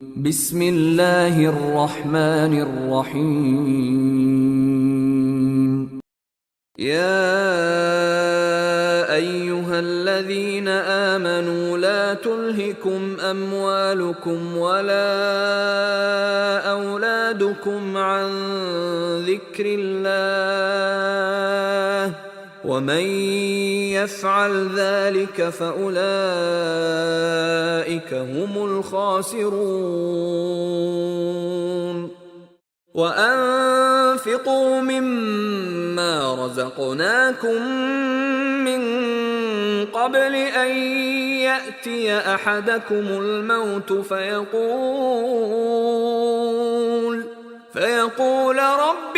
بسم الله الرحمن الرحيم. يا أيها الذين آمنوا لا تلهكم أموالكم ولا أولادكم عن ذكر الله ومن يفعل ذلك فأولئك هم الخاسرون. وأنفقوا مما رزقناكم من قبل أن يأتي أحدكم الموت فيقول رب